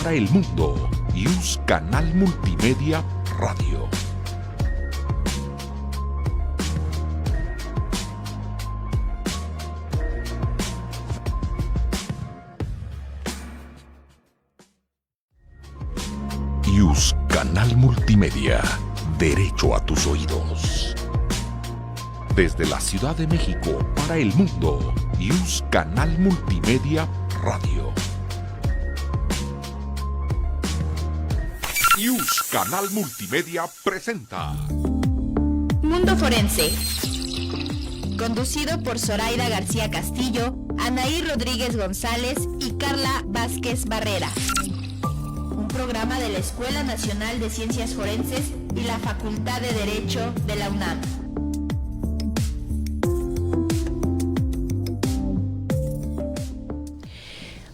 para el mundo. Yus Canal Multimedia Radio. Yus Canal Multimedia. Derecho a tus oídos. Desde la Ciudad de México para el mundo. Yus Canal Multimedia Radio. Yus Canal Multimedia presenta Mundo Forense, conducido por Zoraida García Castillo, Anaí Rodríguez González y Carla Vázquez Barrera. Un programa de la Escuela Nacional de Ciencias Forenses y la Facultad de Derecho de la UNAM.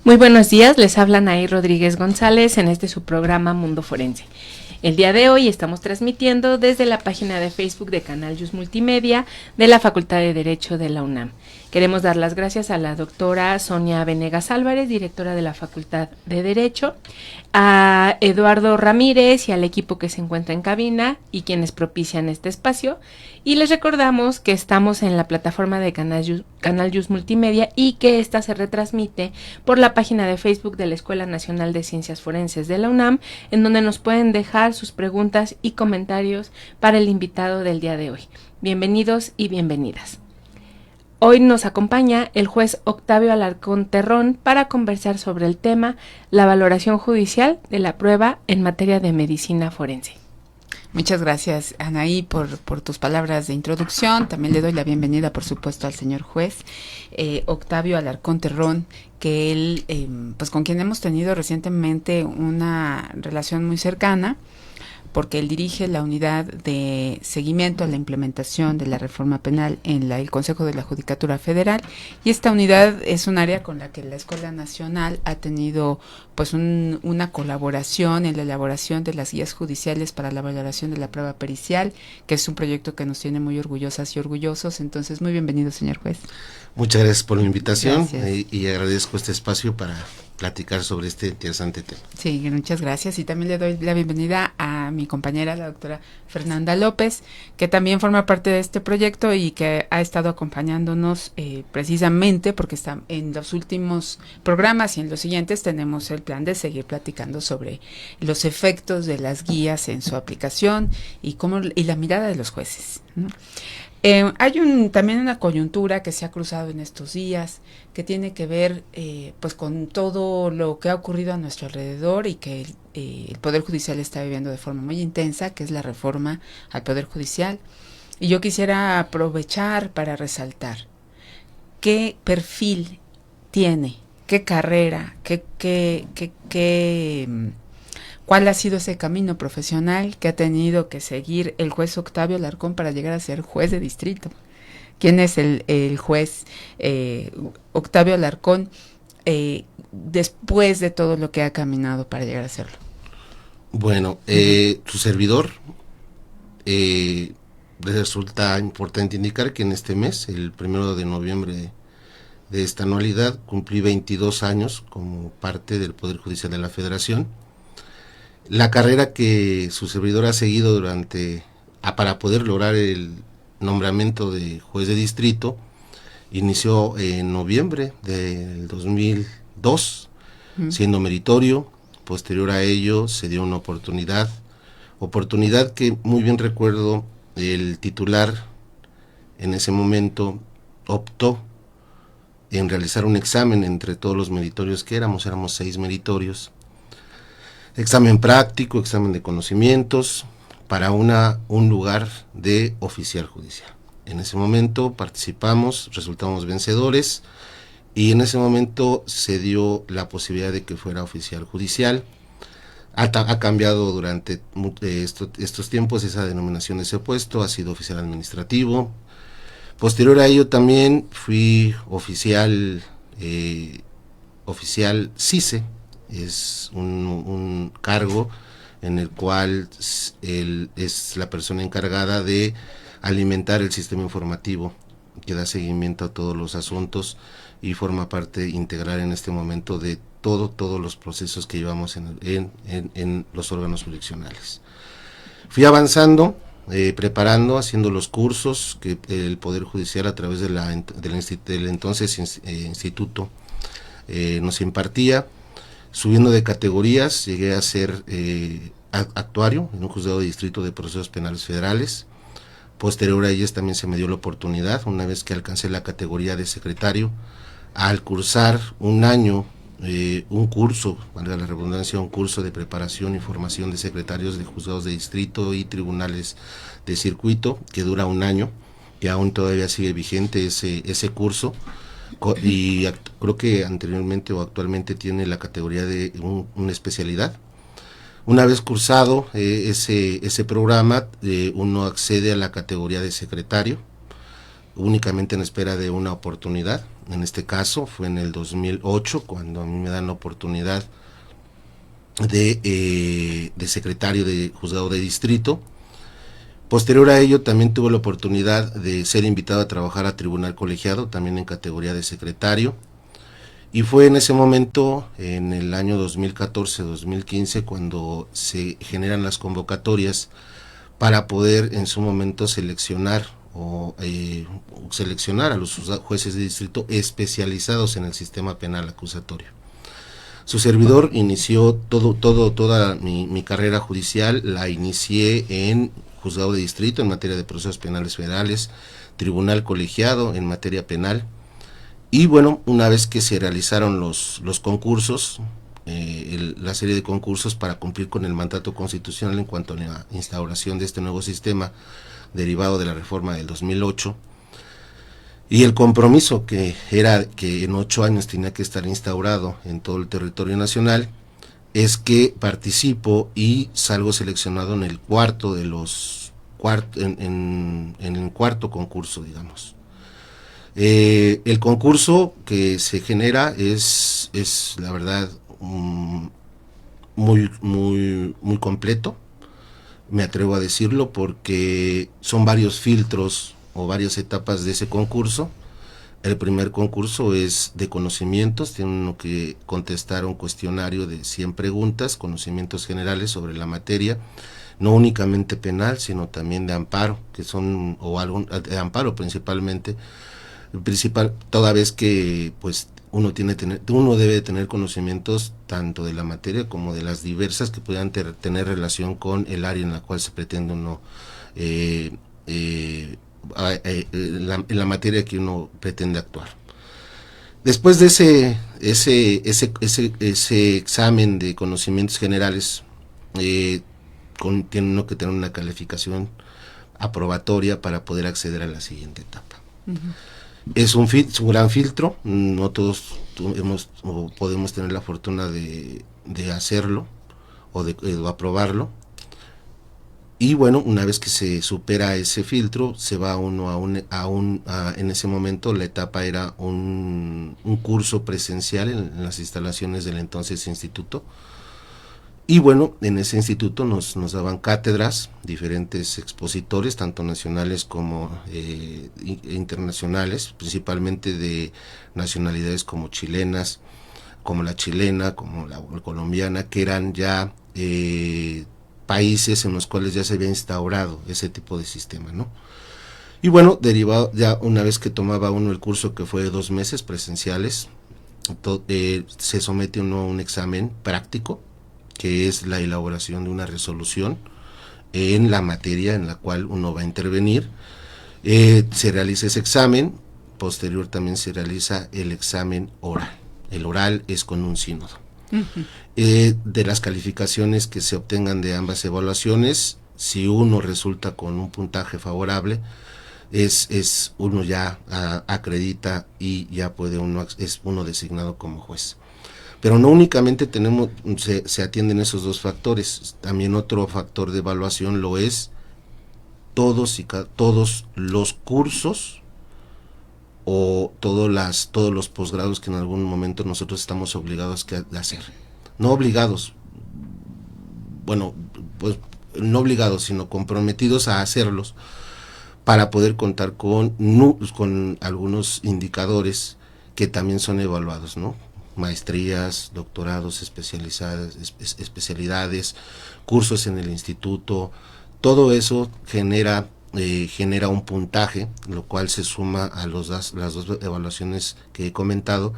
Muy buenos días, les habla Anaí Rodríguez González en su programa Mundo Forense. El día de hoy estamos transmitiendo desde la página de Facebook de Canal Yus Multimedia de la Facultad de Derecho de la UNAM. Queremos dar las gracias a la doctora Sonia Venegas Álvarez, directora de la Facultad de Derecho, a Eduardo Ramírez y al equipo que se encuentra en cabina y quienes propician este espacio. Y les recordamos que estamos en la plataforma de Canal Yus Multimedia y que esta se retransmite por la página de Facebook de la Escuela Nacional de Ciencias Forenses de la UNAM, en donde nos pueden dejar sus preguntas y comentarios para el invitado del día de hoy. Bienvenidos y bienvenidas. Hoy nos acompaña el juez Octavio Alarcón Terrón para conversar sobre el tema la valoración judicial de la prueba en materia de medicina forense. Muchas gracias, Anaí, por tus palabras de introducción. También le doy la bienvenida, por supuesto, al señor juez Octavio Alarcón Terrón, que él, pues con quien hemos tenido recientemente una relación muy cercana, porque él dirige la unidad de seguimiento a la implementación de la reforma penal en el Consejo de la Judicatura Federal, y esta unidad es un área con la que la Escuela Nacional ha tenido pues una colaboración en la elaboración de las guías judiciales para la valoración de la prueba pericial, que es un proyecto que nos tiene muy orgullosas y orgullosos. Entonces, muy bienvenido, señor juez. Muchas gracias por la invitación y agradezco este espacio para platicar sobre este interesante tema. Sí, muchas gracias, y también le doy la bienvenida a mi compañera, la doctora Fernanda López, que también forma parte de este proyecto y que ha estado acompañándonos precisamente porque está en los últimos programas y en los siguientes tenemos el plan de seguir platicando sobre los efectos de las guías en su aplicación y la mirada de los jueces, ¿no? Hay también una coyuntura que se ha cruzado en estos días que tiene que ver pues con todo lo que ha ocurrido a nuestro alrededor y que el Poder Judicial está viviendo de forma muy intensa, que es la reforma al Poder Judicial. Y yo quisiera aprovechar para resaltar qué perfil tiene, qué carrera, ¿cuál ha sido ese camino profesional que ha tenido que seguir el juez Octavio Alarcón para llegar a ser juez de distrito? ¿Quién es el juez Octavio Alarcón después de todo lo que ha caminado para llegar a serlo? Bueno, su servidor, resulta importante indicar que en este mes, el 1 de noviembre de esta anualidad, cumplí 22 años como parte del Poder Judicial de la Federación. La carrera que su servidor ha seguido para poder lograr el nombramiento de juez de distrito inició en noviembre del 2002, siendo meritorio. Posterior a ello se dio una oportunidad que muy bien recuerdo, el titular en ese momento optó en realizar un examen entre todos los meritorios que éramos 6 meritorios. Examen práctico, examen de conocimientos, para un lugar de oficial judicial. En ese momento participamos, resultamos vencedores, y en ese momento se dio la posibilidad de que fuera oficial judicial. Ha cambiado durante estos tiempos esa denominación de ese puesto, ha sido oficial administrativo. Posterior a ello también fui oficial CICE. Es un cargo en el cual él es la persona encargada de alimentar el sistema informativo que da seguimiento a todos los asuntos y forma parte integral en este momento de todos los procesos que llevamos en los órganos jurisdiccionales. Fui avanzando, preparando, haciendo los cursos que el Poder Judicial a través del entonces instituto nos impartía, subiendo de categorías. Llegué a ser actuario en un juzgado de distrito de procesos penales federales. Posterior a ellas también se me dio la oportunidad, una vez que alcancé la categoría de secretario, al cursar un año, un curso, valga la redundancia, un curso de preparación y formación de secretarios de juzgados de distrito y tribunales de circuito, que dura un año, que aún todavía sigue vigente ese curso, y creo que anteriormente o actualmente tiene la categoría de una especialidad. Una vez cursado ese programa, uno accede a la categoría de secretario, únicamente en espera de una oportunidad. En este caso fue en el 2008 cuando a mí me dan la oportunidad de secretario de juzgado de distrito. Posterior a ello también tuve la oportunidad de ser invitado a trabajar a tribunal colegiado, también en categoría de secretario. Y fue en ese momento, en el año 2014-2015, cuando se generan las convocatorias para poder en su momento seleccionar a los jueces de distrito especializados en el sistema penal acusatorio. Su servidor inició toda mi carrera judicial, la inicié en juzgado de distrito en materia de procesos penales federales, tribunal colegiado en materia penal. Y bueno, una vez que se realizaron los concursos, la serie de concursos para cumplir con el mandato constitucional en cuanto a la instauración de este nuevo sistema derivado de la reforma del 2008, y el compromiso que era que en 8 años tenía que estar instaurado en todo el territorio nacional, es que participo y salgo seleccionado en el cuarto concurso, digamos. El concurso que se genera es la verdad muy completo, me atrevo a decirlo, porque son varios filtros o varias etapas de ese concurso. El primer concurso es de conocimientos, tiene uno que contestar un cuestionario de 100 preguntas, conocimientos generales sobre la materia, no únicamente penal, sino también de amparo, de amparo principalmente, toda vez que pues uno debe tener conocimientos tanto de la materia como de las diversas que puedan tener relación con el área en la cual se pretende uno en la materia que uno pretende actuar. Después de ese examen de conocimientos generales, tiene uno que tener una calificación aprobatoria para poder acceder a la siguiente etapa. Uh-huh. Es un gran filtro, no todos podemos tener la fortuna de hacerlo o de aprobarlo. Y bueno, una vez que se supera ese filtro, se va uno en ese momento la etapa era un curso presencial en las instalaciones del entonces instituto. Y bueno, en ese instituto nos daban cátedras, diferentes expositores, tanto nacionales como internacionales, principalmente de nacionalidades como chilenas, como la chilena, como la colombiana, que eran ya países en los cuales ya se había instaurado ese tipo de sistema, ¿no? Y bueno, derivado, ya una vez que tomaba uno el curso, que fue de 2 meses presenciales, se somete uno a un examen práctico, que es la elaboración de una resolución en la materia en la cual uno va a intervenir. Se realiza ese examen, posterior también se realiza el examen oral. El oral es con un sínodo. Uh-huh. De las calificaciones que se obtengan de ambas evaluaciones, si uno resulta con un puntaje favorable, uno ya acredita y ya es uno designado como juez. Pero no únicamente se atienden esos 2 factores, también otro factor de evaluación lo es todos los cursos o todos los posgrados que en algún momento nosotros estamos obligados a hacer. No obligados, bueno, pues no obligados, sino comprometidos a hacerlos para poder contar con algunos indicadores que también son evaluados, ¿no? maestrías, doctorados, especialidades, cursos en el instituto. Todo eso genera un puntaje, lo cual se suma a las dos evaluaciones que he comentado,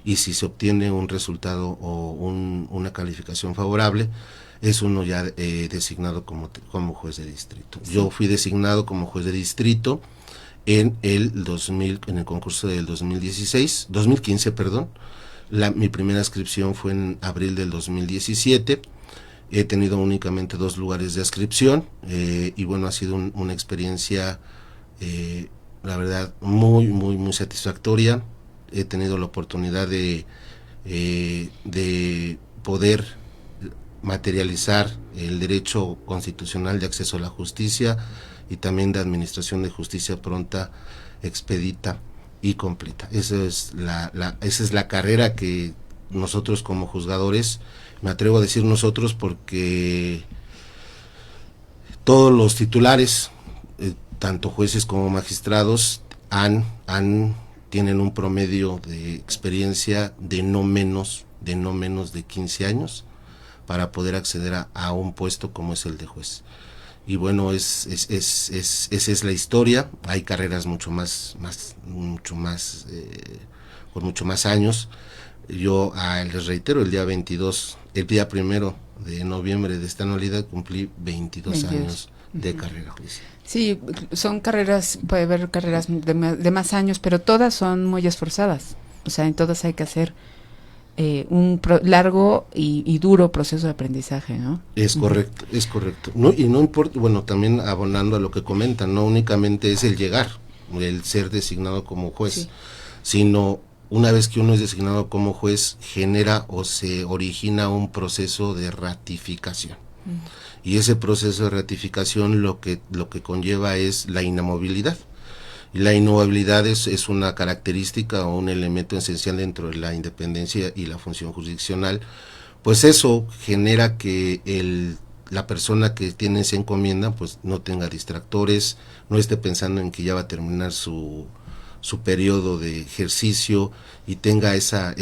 y si se obtiene un resultado o una calificación favorable, es uno ya designado como juez de distrito. Sí. Yo fui designado como juez de distrito en el concurso del 2015, perdón. Mi primera inscripción fue en abril del 2017. He tenido únicamente 2 lugares de inscripción, y bueno, ha sido una experiencia, la verdad, muy, muy, muy satisfactoria. He tenido la oportunidad de poder materializar el derecho constitucional de acceso a la justicia y también de administración de justicia pronta, expedita y completa. Esa es la carrera que nosotros como juzgadores, me atrevo a decir nosotros porque todos los titulares, tanto jueces como magistrados, tienen un promedio de experiencia de no menos de 15 años para poder acceder a un puesto como es el de juez. Y bueno, esa es la historia. Hay carreras mucho más con mucho más años. Yo les reitero, el día 1 de noviembre de esta anualidad cumplí 22 años de carrera judicial. Sí, son carreras, puede haber carreras de más años, pero todas son muy esforzadas. O sea, en todas hay que hacer un largo y duro proceso de aprendizaje, ¿no? Es correcto, es correcto. No, y no importa, bueno, también abonando a lo que comentan, no únicamente es el llegar, el ser designado como juez, sí, sino una vez que uno es designado como juez, genera o se origina un proceso de ratificación. Y ese proceso de ratificación lo que conlleva es la inamovilidad. Y la inamovilidad es una característica o un elemento esencial dentro de la independencia y la función jurisdiccional. Pues eso genera que la persona que tiene esa encomienda pues no tenga distractores, no esté pensando en que ya va a terminar su periodo de ejercicio y tenga esa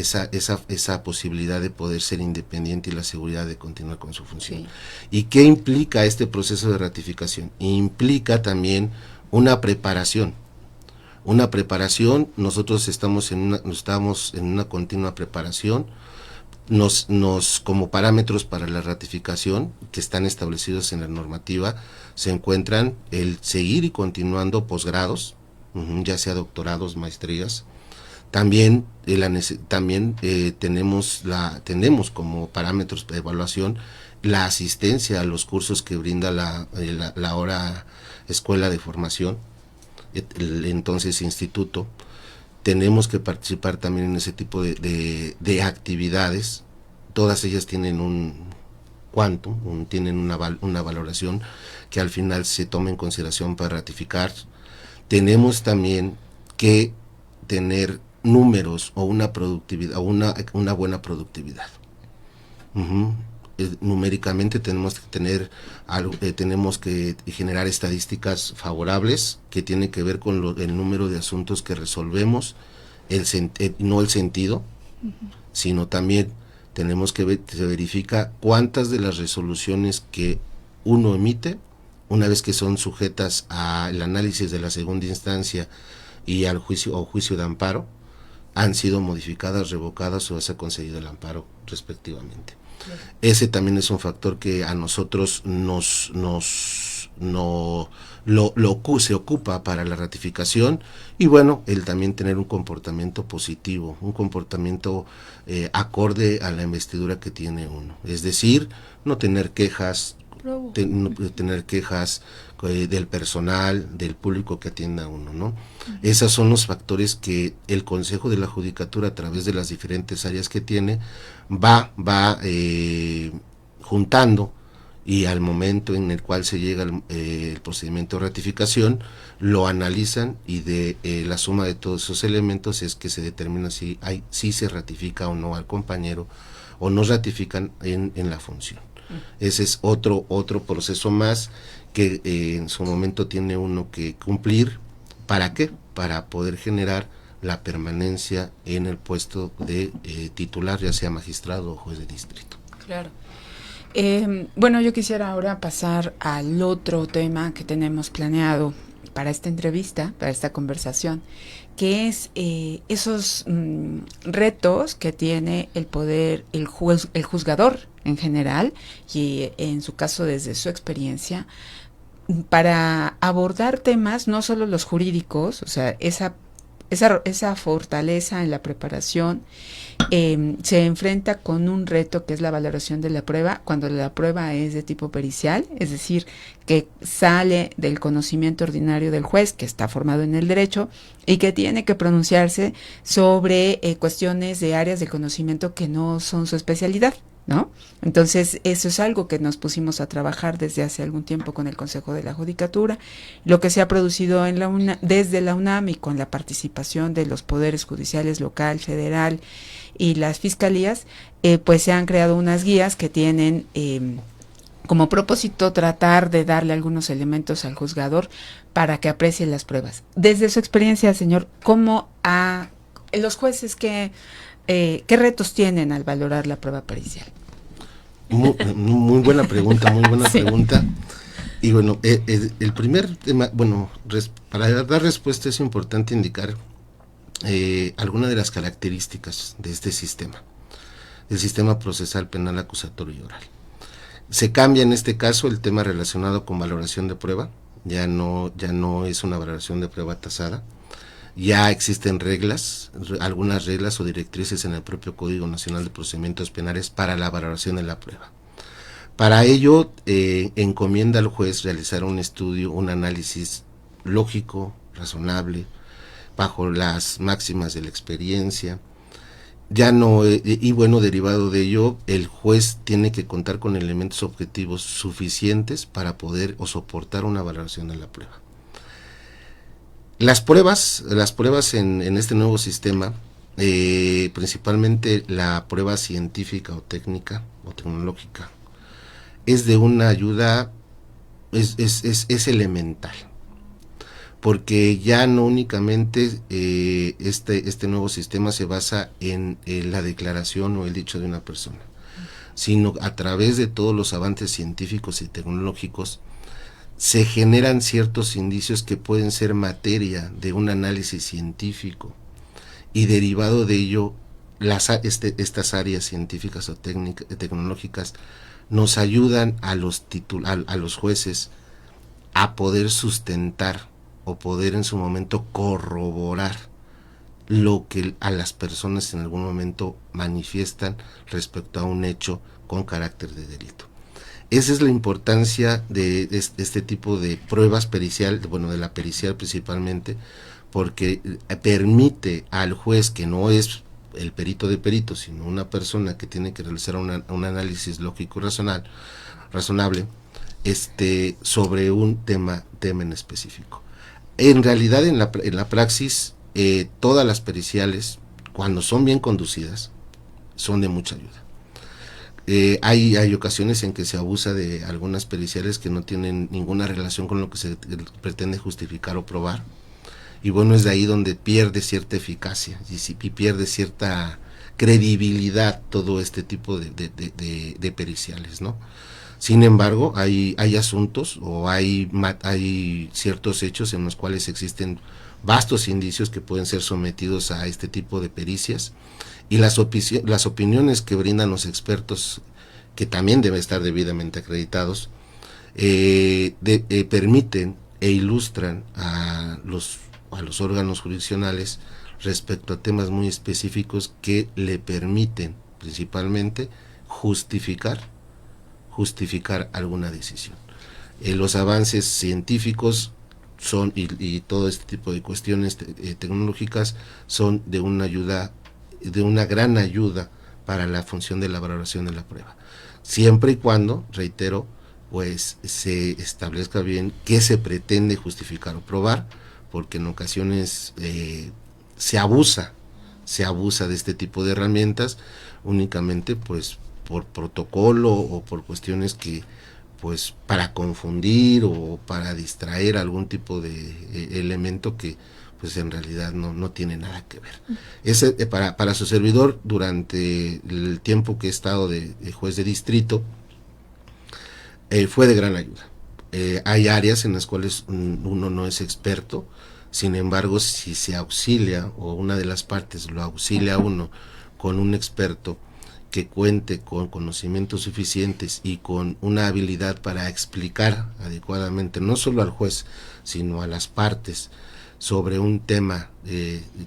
posibilidad de poder ser independiente y la seguridad de continuar con su función. Sí. ¿Y qué implica este proceso de ratificación? Implica también una preparación. Nosotros estamos en una continua preparación. Como parámetros para la ratificación que están establecidos en la normativa se encuentran el seguir y continuando posgrados, ya sea doctorados, maestrías. También tenemos como parámetros de evaluación la asistencia a los cursos que brinda la ahora Escuela de Formación, entonces instituto. Tenemos que participar también en ese tipo de actividades. Todas ellas tienen un quantum, tienen una valoración que al final se toma en consideración para ratificar. Tenemos también que tener números o una productividad o una buena productividad. Numéricamente tenemos que tener tenemos que generar estadísticas favorables que tienen que ver con el número de asuntos que resolvemos, no el sentido, sino también tenemos que se verifica cuántas de las resoluciones que uno emite, una vez que son sujetas al análisis de la segunda instancia y al juicio de amparo, han sido modificadas, revocadas o se ha concedido el amparo respectivamente. Ese también es un factor que a nosotros se ocupa para la ratificación. Y bueno, el también tener un comportamiento positivo, un comportamiento acorde a la investidura que tiene uno, es decir, no tener quejas, del personal, del público que atienda a uno, ¿no? Esos son los factores que el Consejo de la Judicatura, a través de las diferentes áreas que tiene, va juntando, y al momento en el cual se llega el procedimiento de ratificación, lo analizan, y de la suma de todos esos elementos es que se determina si se ratifica o no al compañero, o no ratifican en la función. Ese es otro proceso más que en su momento tiene uno que cumplir. ¿Para qué? Para poder generar la permanencia en el puesto de titular, ya sea magistrado o juez de distrito. Claro. Bueno, yo quisiera ahora pasar al otro tema que tenemos planeado para esta entrevista, para esta conversación, que es esos retos que tiene el poder, el juzgador en general, y en su caso desde su experiencia, para abordar temas, no solo los jurídicos, o sea, esa fortaleza en la preparación, se enfrenta con un reto que es la valoración de la prueba, cuando la prueba es de tipo pericial, es decir, que sale del conocimiento ordinario del juez, que está formado en el derecho, y que tiene que pronunciarse sobre cuestiones de áreas del conocimiento que no son su especialidad, ¿no? Entonces, eso es algo que nos pusimos a trabajar desde hace algún tiempo con el Consejo de la Judicatura, lo que se ha producido en desde la UNAM y con la participación de los poderes judiciales local, federal y las fiscalías, pues se han creado unas guías que tienen como propósito tratar de darle algunos elementos al juzgador para que aprecie las pruebas. Desde su experiencia, señor, ¿cómo los jueces qué retos tienen al valorar la prueba pericial? Muy buena pregunta, muy buena Sí. pregunta. Y bueno, el primer tema, bueno, para dar respuesta es importante indicar algunas de las características de este sistema, el sistema procesal penal acusatorio y oral. Se cambia en este caso el tema relacionado con valoración de prueba, ya no es una valoración de prueba tasada, ya existen reglas, algunas reglas o directrices en el propio Código Nacional de Procedimientos Penales para la valoración de la prueba. Para ello, encomienda al juez realizar un estudio, un análisis lógico, razonable, bajo las máximas de la experiencia. Y bueno, derivado de ello, el juez tiene que contar con elementos objetivos suficientes para poder o soportar una valoración de la prueba. Las pruebas en este nuevo sistema, principalmente la prueba científica o técnica o tecnológica, es de una ayuda, es elemental, porque ya no únicamente este nuevo sistema se basa en la declaración o el dicho de una persona, sino a través de todos los avances científicos y tecnológicos se generan ciertos indicios que pueden ser materia de un análisis científico, y derivado de ello estas áreas científicas o tecnológicas nos ayudan a los jueces a poder sustentar o poder en su momento corroborar lo que a las personas en algún momento manifiestan respecto a un hecho con carácter de delito. Esa es la importancia de este tipo de pruebas pericial, bueno, de la pericial principalmente, porque permite al juez, que no es el perito de peritos, sino una persona que tiene que realizar un análisis lógico y razonable, sobre un tema en específico. En realidad, en la praxis, todas las periciales, cuando son bien conducidas, son de mucha ayuda. Hay ocasiones en que se abusa de algunas periciales que no tienen ninguna relación con lo que se pretende justificar o probar, y bueno, es de ahí donde pierde cierta eficacia y pierde cierta credibilidad todo este tipo de periciales, ¿no? Sin embargo, hay asuntos o hay ciertos hechos en los cuales existen vastos indicios que pueden ser sometidos a este tipo de pericias, y las opiniones que brindan los expertos, que también deben estar debidamente acreditados, permiten e ilustran a los órganos jurisdiccionales respecto a temas muy específicos que le permiten principalmente justificar alguna decisión. Los avances científicos son y todo este tipo de cuestiones tecnológicas son de una gran ayuda para la función de la valoración de la prueba, siempre y cuando, reitero, pues se establezca bien qué se pretende justificar o probar, porque en ocasiones se abusa de este tipo de herramientas únicamente pues por protocolo o por cuestiones que pues para confundir o para distraer algún tipo de elemento que pues en realidad no tiene nada que ver. Ese, para su servidor, durante el tiempo que he estado de juez de distrito, fue de gran ayuda. Hay áreas en las cuales uno no es experto, sin embargo, si se auxilia o una de las partes lo auxilia a uno con un experto que cuente con conocimientos suficientes y con una habilidad para explicar adecuadamente, no solo al juez, sino a las partes, sobre un tema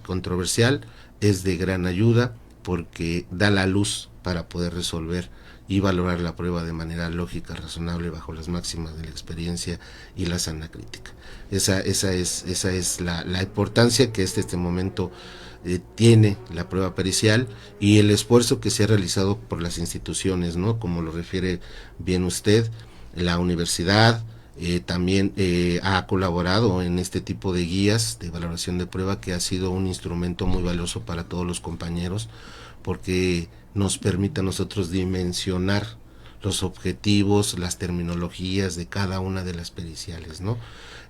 controversial, es de gran ayuda porque da la luz para poder resolver y valorar la prueba de manera lógica, razonable, bajo las máximas de la experiencia y la sana crítica. Esa es la importancia que este momento tiene la prueba pericial y el esfuerzo que se ha realizado por las instituciones, ¿no? Como lo refiere bien usted, la universidad también ha colaborado en este tipo de guías de valoración de prueba, que ha sido un instrumento muy valioso para todos los compañeros, porque nos permite a nosotros dimensionar los objetivos, las terminologías de cada una de las periciales, ¿no?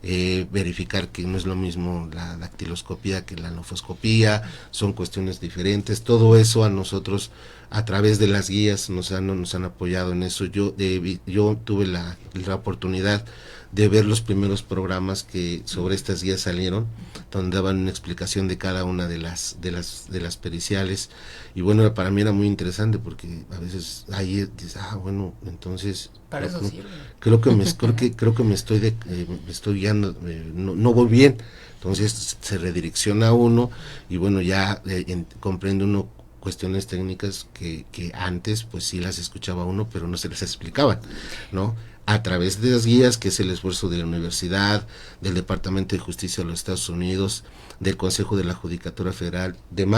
Verificar que no es lo mismo la dactiloscopía que la nofoscopía, son cuestiones diferentes. Todo eso a nosotros, a través de las guías, nos han apoyado en eso. Yo tuve la oportunidad de ver los primeros programas que sobre estas guías salieron, donde daban una explicación de cada una de las periciales, y bueno, para mí era muy interesante, porque a veces ahí dices, bueno, entonces para eso sirve. creo que me estoy guiando, no voy bien. Entonces se redirecciona uno y bueno, ya comprende uno cuestiones técnicas que antes pues sí las escuchaba uno, pero no se les explicaban, ¿no? A través de las guías, que es el esfuerzo de la universidad, del Departamento de Justicia de los Estados Unidos, del Consejo de la Judicatura Federal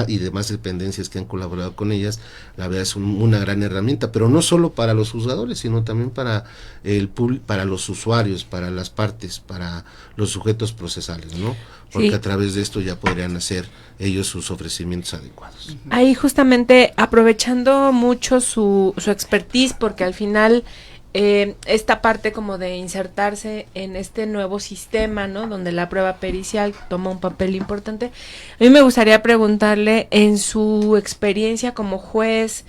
y demás dependencias que han colaborado con ellas, la verdad es una gran herramienta, pero no solo para los juzgadores, sino también para el público, para los usuarios, para las partes, para los sujetos procesales, ¿no? Porque sí, a través de esto ya podrían hacer ellos sus ofrecimientos adecuados. Ahí justamente aprovechando mucho su expertise, porque al final esta parte como de insertarse en este nuevo sistema, ¿no? Donde la prueba pericial toma un papel importante. A mí me gustaría preguntarle, en su experiencia como juez,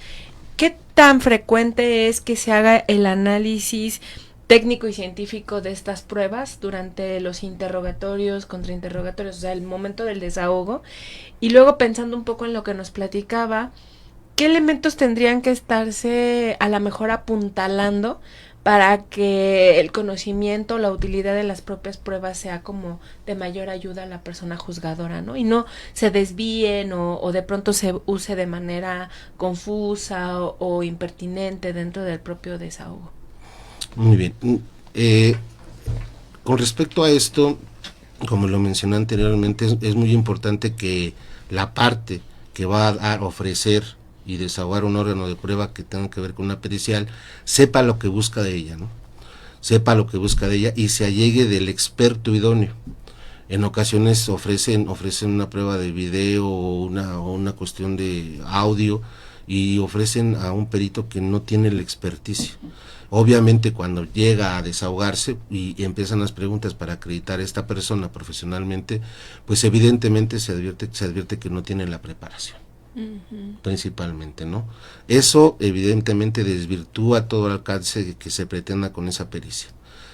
¿qué tan frecuente es que se haga el análisis técnico y científico de estas pruebas durante los interrogatorios, contrainterrogatorios, o sea, el momento del desahogo? Y luego, pensando un poco en lo que nos platicaba, ¿qué elementos tendrían que estarse a lo mejor apuntalando para que el conocimiento, la utilidad de las propias pruebas sea como de mayor ayuda a la persona juzgadora, ¿no? Y no se desvíen o de pronto se use de manera confusa o impertinente dentro del propio desahogo? Muy bien. Con respecto a esto, como lo mencioné anteriormente, es muy importante que la parte que va a ofrecer y desahogar un órgano de prueba que tenga que ver con una pericial, sepa lo que busca de ella, ¿no? Sepa lo que busca de ella y se allegue del experto idóneo. En ocasiones ofrecen una prueba de video o una cuestión de audio, y ofrecen a un perito que no tiene la experticia. Obviamente, cuando llega a desahogarse y empiezan las preguntas para acreditar a esta persona profesionalmente, pues evidentemente se advierte que no tiene la preparación. Principalmente, ¿no? Eso evidentemente desvirtúa todo el alcance que se pretenda con esa pericia.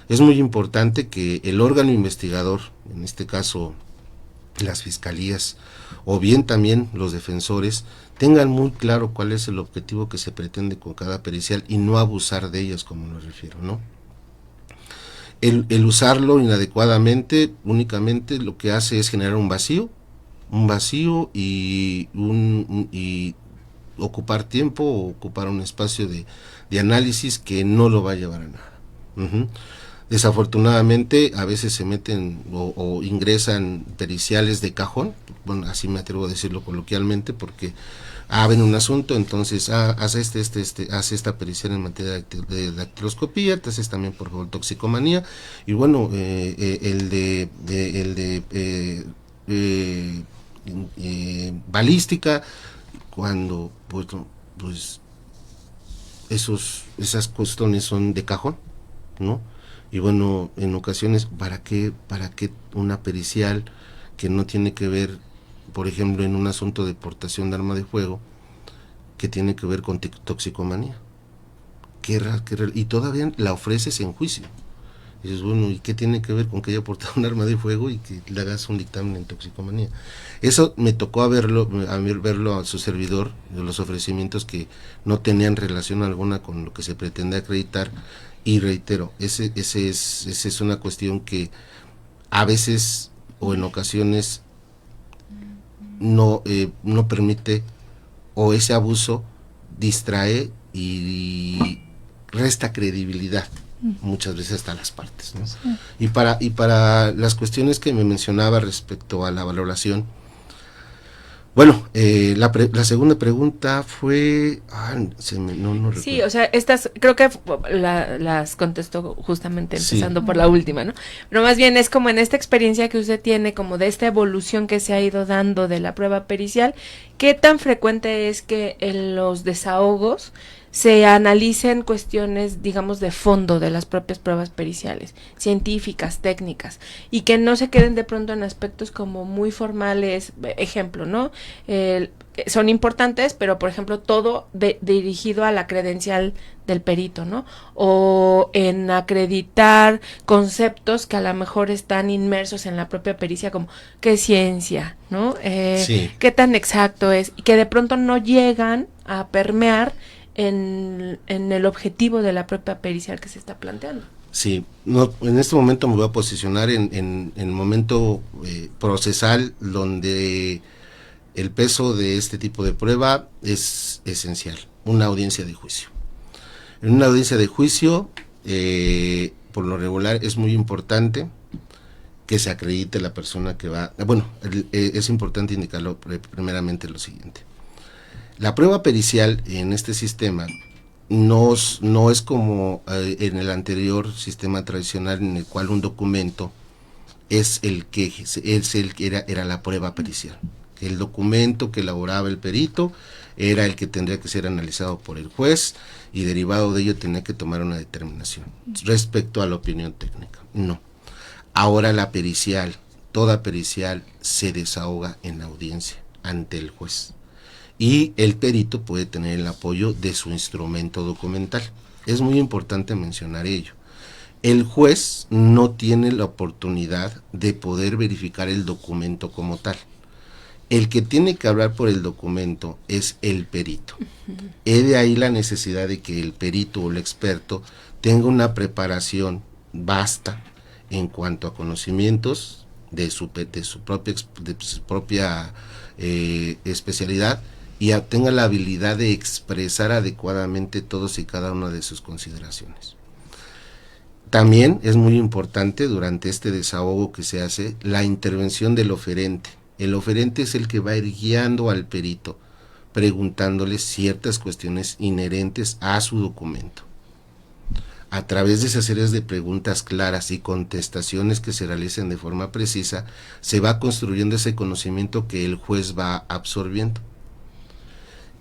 Es muy importante que el órgano investigador, en este caso las fiscalías, o bien también los defensores, tengan muy claro cuál es el objetivo que se pretende con cada pericial y no abusar de ellas, como me refiero, ¿no? El usarlo inadecuadamente únicamente lo que hace es generar un vacío y ocupar tiempo o ocupar un espacio de análisis que no lo va a llevar a nada. Desafortunadamente a veces se meten o ingresan periciales de cajón, bueno, así me atrevo a decirlo coloquialmente, porque ven un asunto, entonces hace hace esta pericial en materia de dactiloscopía, te haces también por favor toxicomanía, y bueno, balística, cuando pues esas cuestiones son de cajón, ¿no? Y bueno, en ocasiones, ¿para qué una pericial que no tiene que ver, por ejemplo, en un asunto de portación de arma de fuego, que tiene que ver con toxicomanía. Y todavía la ofreces en juicio. Y dices, bueno, ¿y qué tiene que ver con que haya portado un arma de fuego y que le hagas un dictamen en toxicomanía? Eso me tocó verlo a su servidor, de los ofrecimientos que no tenían relación alguna con lo que se pretende acreditar, y reitero, esa es una cuestión que a veces o en ocasiones no permite, o ese abuso distrae y resta credibilidad muchas veces hasta las partes, ¿no? Sí. Y para las cuestiones que me mencionaba respecto a la valoración, bueno, la segunda pregunta fue, no recuerdo. Sí, o sea, estas creo que las contestó justamente empezando por la última, ¿no? Pero más bien es como en esta experiencia que usted tiene, como de esta evolución que se ha ido dando de la prueba pericial, ¿qué tan frecuente es que en los desahogos se analicen cuestiones, digamos, de fondo de las propias pruebas periciales, científicas, técnicas, y que no se queden de pronto en aspectos como muy formales? Ejemplo, ¿no? Son importantes, pero por ejemplo todo dirigido a la credencial del perito, ¿no? O en acreditar conceptos que a lo mejor están inmersos en la propia pericia, como qué ciencia, ¿no? Qué tan exacto es, y que de pronto no llegan a permear en el objetivo de la propia pericial que se está planteando. Sí, no, en este momento me voy a posicionar en el momento procesal, donde el peso de este tipo de prueba es esencial, una audiencia de juicio. En una audiencia de juicio, por lo regular, es muy importante que se acredite la persona que va. Bueno, es importante indicarlo primeramente lo siguiente. La prueba pericial en este sistema no es como en el anterior sistema tradicional, en el cual un documento era la prueba pericial. El documento que elaboraba el perito era el que tendría que ser analizado por el juez, y derivado de ello tenía que tomar una determinación respecto a la opinión técnica. No. Ahora la pericial, toda pericial, se desahoga en la audiencia ante el juez, y el perito puede tener el apoyo de su instrumento documental. Es muy importante mencionar ello. El juez no tiene la oportunidad de poder verificar el documento como tal. El que tiene que hablar por el documento es el perito. He de ahí la necesidad de que el perito o el experto tenga una preparación vasta en cuanto a conocimientos de su propia especialidad, y tenga la habilidad de expresar adecuadamente todos y cada una de sus consideraciones. También es muy importante durante este desahogo que se hace la intervención del oferente. El oferente es el que va a ir guiando al perito, preguntándole ciertas cuestiones inherentes a su documento. A través de esas series de preguntas claras y contestaciones que se realicen de forma precisa, se va construyendo ese conocimiento que el juez va absorbiendo.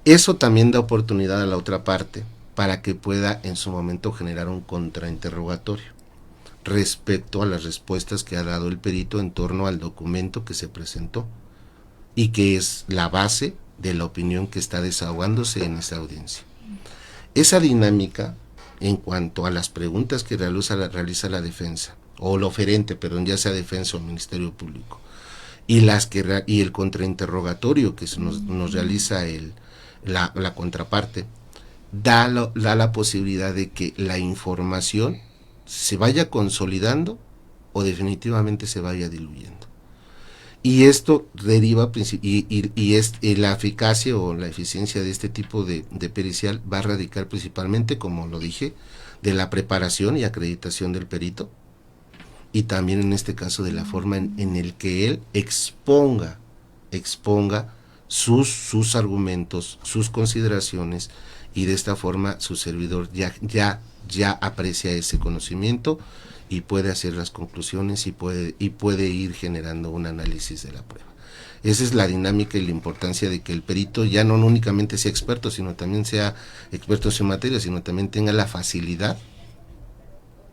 Eso también da oportunidad a la otra parte para que pueda en su momento generar un contrainterrogatorio respecto a las respuestas que ha dado el perito en torno al documento que se presentó, y que es la base de la opinión que está desahogándose en esa audiencia. Esa dinámica, en cuanto a las preguntas que realiza la defensa, o el oferente, perdón, ya sea defensa o Ministerio Público, y el contrainterrogatorio que nos realiza la contraparte, da la posibilidad de que la información se vaya consolidando o definitivamente se vaya diluyendo. Y esto deriva, y la eficacia o la eficiencia de este tipo de pericial va a radicar principalmente, como lo dije, de la preparación y acreditación del perito, y también en este caso de la forma en el que él exponga sus argumentos, sus consideraciones, y de esta forma su servidor ya aprecia ese conocimiento y puede hacer las conclusiones y puede ir generando un análisis de la prueba. Esa es la dinámica y la importancia de que el perito ya no únicamente sea experto, sino también sea experto en su materia, sino también tenga la facilidad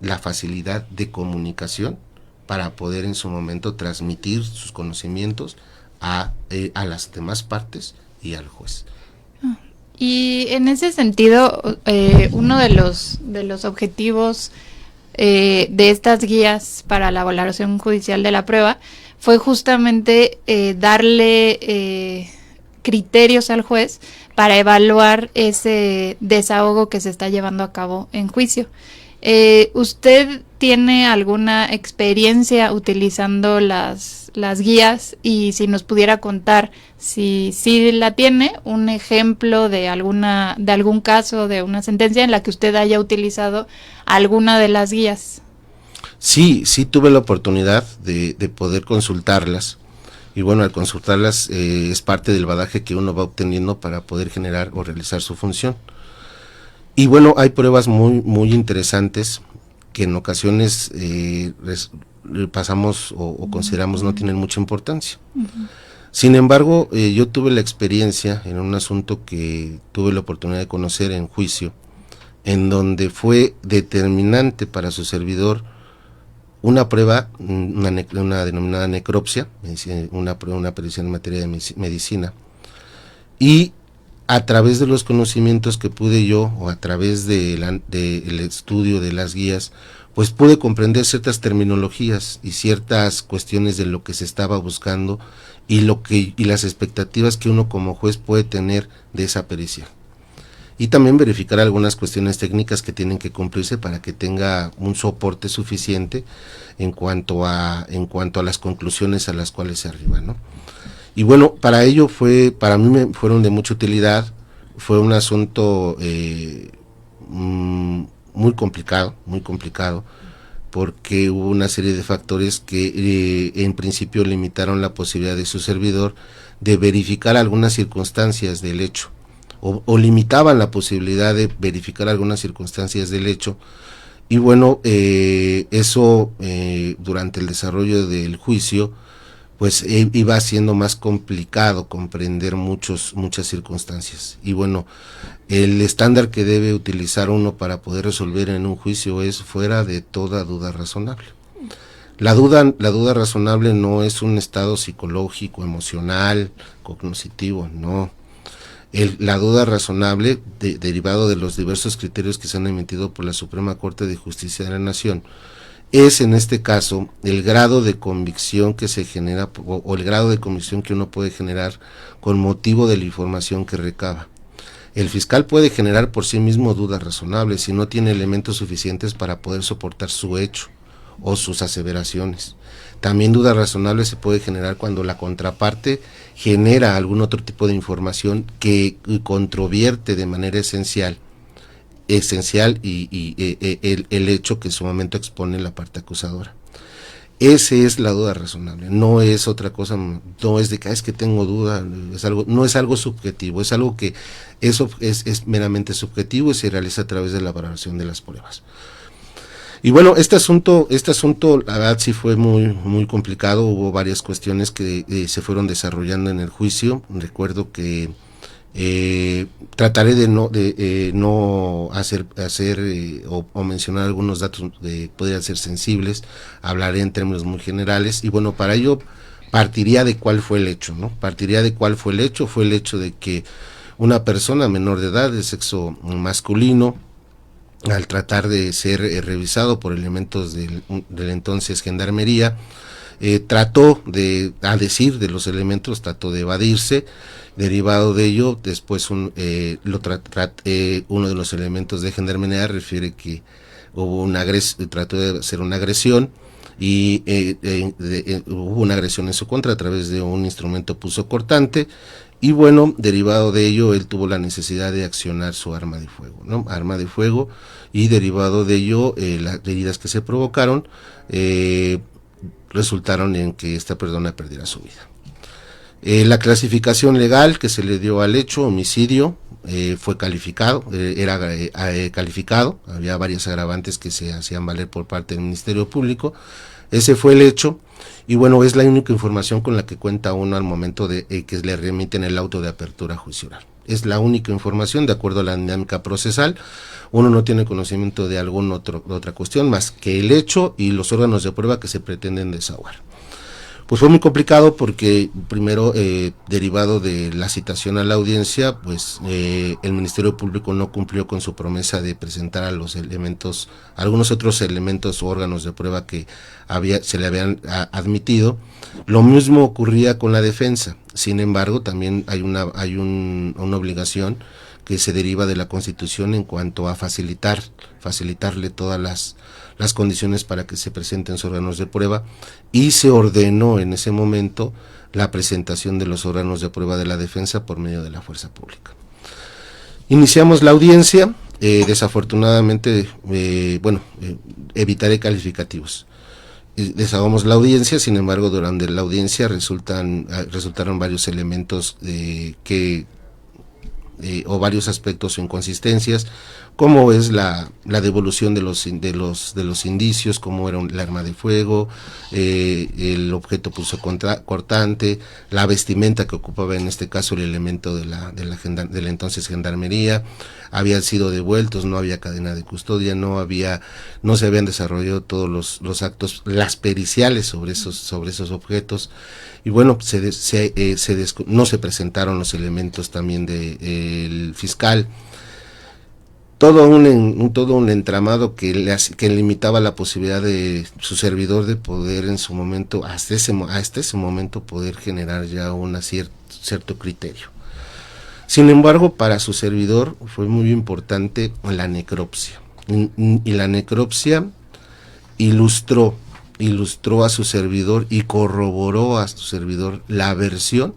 de comunicación para poder en su momento transmitir sus conocimientos a las demás partes y al juez. Y en ese sentido, uno de los objetivos de estas guías para la valoración judicial de la prueba fue justamente darle criterios al juez para evaluar ese desahogo que se está llevando a cabo en juicio. ¿Usted tiene alguna experiencia utilizando las guías? Y si nos pudiera contar, si la tiene, un ejemplo de algún caso, de una sentencia en la que usted haya utilizado alguna de las guías. Sí tuve la oportunidad de poder consultarlas. Y bueno, al consultarlas es parte del bagaje que uno va obteniendo para poder generar o realizar su función. Y bueno, hay pruebas muy interesantes que en ocasiones pasamos o consideramos no tienen mucha importancia. Uh-huh. Sin embargo, yo tuve la experiencia en un asunto que tuve la oportunidad de conocer en juicio, en donde fue determinante para su servidor una prueba, una denominada necropsia, una pericia en materia de medicina, y a través de los conocimientos que pude yo, o a través del estudio de las guías, pues pude comprender ciertas terminologías y ciertas cuestiones de lo que se estaba buscando y las expectativas que uno como juez puede tener de esa pericia. Y también verificar algunas cuestiones técnicas que tienen que cumplirse para que tenga un soporte suficiente en cuanto a las conclusiones a las cuales se arriba, ¿no? Y bueno, para mí fueron de mucha utilidad. Fue un asunto muy complicado, porque hubo una serie de factores que en principio limitaron la posibilidad de su servidor de verificar algunas circunstancias del hecho, o limitaban la posibilidad de verificar algunas circunstancias del hecho. Y bueno, eso durante el desarrollo del juicio pues iba siendo más complicado comprender muchas circunstancias. Y bueno, el estándar que debe utilizar uno para poder resolver en un juicio es fuera de toda duda razonable. La duda razonable no es un estado psicológico, emocional, cognitivo, no. La duda razonable, derivado de los diversos criterios que se han emitido por la Suprema Corte de Justicia de la Nación, es en este caso el grado de convicción que se genera o el grado de convicción que uno puede generar con motivo de la información que recaba. El fiscal puede generar por sí mismo dudas razonables si no tiene elementos suficientes para poder soportar su hecho o sus aseveraciones. También duda razonable se puede generar cuando la contraparte genera algún otro tipo de información que controvierte de manera esencial el hecho que en su momento expone la parte acusadora. Esa es la duda razonable, no es otra cosa, no es de que es que tengo duda, no es algo subjetivo, es algo que eso es meramente subjetivo y se realiza a través de la valoración de las pruebas. Y bueno, este asunto la verdad sí fue muy complicado. Hubo varias cuestiones que se fueron desarrollando en el juicio. Recuerdo que trataré de no hacer o mencionar algunos datos que podrían ser sensibles. Hablaré en términos muy generales y bueno, para ello partiría de cuál fue el hecho, ¿no? Fue el hecho de que una persona menor de edad de sexo masculino, al tratar de ser revisado por elementos del entonces Gendarmería, trató de evadirse. Derivado de ello, después uno de los elementos de Gendarmería refiere que hubo trató de hacer una agresión y hubo una agresión en su contra a través de un instrumento punzocortante. Y bueno, derivado de ello, él tuvo la necesidad de accionar su arma de fuego, ¿no? Y derivado de ello, las heridas que se provocaron resultaron en que esta persona perdiera su vida. La clasificación legal que se le dio al hecho, homicidio, fue calificado, calificado, había varias agravantes que se hacían valer por parte del Ministerio Público. Ese fue el hecho. Y bueno, es la única información con la que cuenta uno al momento de que le remiten el auto de apertura juicio oral. es la única información de acuerdo a la dinámica procesal. Uno no tiene conocimiento de otra cuestión más que el hecho y los órganos de prueba que se pretenden desahogar. Pues fue muy complicado porque primero, derivado de la citación a la audiencia, pues el Ministerio Público no cumplió con su promesa de presentar a los elementos, algunos otros elementos o órganos de prueba que se le habían admitido. Lo mismo ocurría con la defensa. Sin embargo, también hay una obligación que se deriva de la Constitución en cuanto a facilitarle todas las condiciones para que se presenten sus órganos de prueba, y se ordenó en ese momento la presentación de los órganos de prueba de la defensa por medio de la fuerza pública. Iniciamos la audiencia, desafortunadamente, evitaré calificativos. Desahogamos la audiencia, sin embargo, durante la audiencia resultaron varios elementos o varios aspectos o inconsistencias, como es la devolución de los indicios, como era el arma de fuego, el objeto punzocortante, la vestimenta que ocupaba en este caso el elemento de la entonces gendarmería, habían sido devueltos, no había cadena de custodia, no se habían desarrollado todos los actos, las periciales sobre esos objetos, y bueno, no se presentaron los elementos también del fiscal. Todo un entramado que limitaba la posibilidad de su servidor de poder en su momento, hasta ese momento, poder generar ya un cierto criterio. Sin embargo, para su servidor fue muy importante la necropsia, y la necropsia ilustró a su servidor y corroboró a su servidor la versión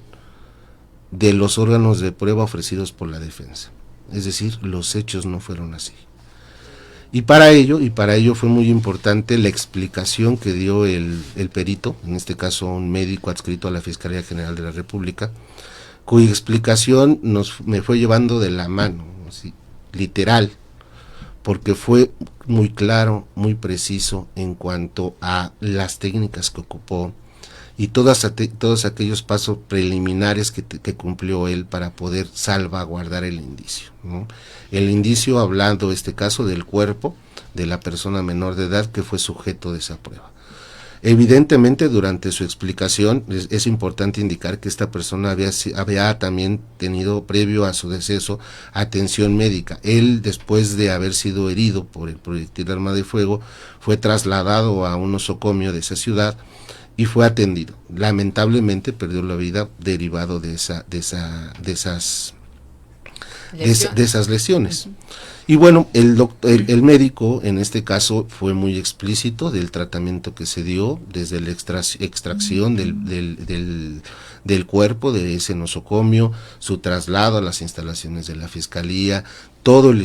de los órganos de prueba ofrecidos por la defensa. Es decir, los hechos no fueron así. Y para ello fue muy importante la explicación que dio el perito, en este caso un médico adscrito a la Fiscalía General de la República, cuya explicación me fue llevando de la mano, así, literal, porque fue muy claro, muy preciso en cuanto a las técnicas que ocupó y todos aquellos pasos preliminares que cumplió él para poder salvaguardar el indicio, ¿no? El indicio, hablando en este caso del cuerpo de la persona menor de edad que fue sujeto de esa prueba. Evidentemente, durante su explicación es importante indicar que esta persona había también tenido, previo a su deceso, atención médica. Él, después de haber sido herido por el proyectil de arma de fuego, fue trasladado a un nosocomio de esa ciudad y fue atendido. Lamentablemente perdió la vida derivado de esas lesiones. Uh-huh. Y bueno, el médico en este caso fue muy explícito del tratamiento que se dio desde la extracción del cuerpo de ese nosocomio, su traslado a las instalaciones de la fiscalía, todo el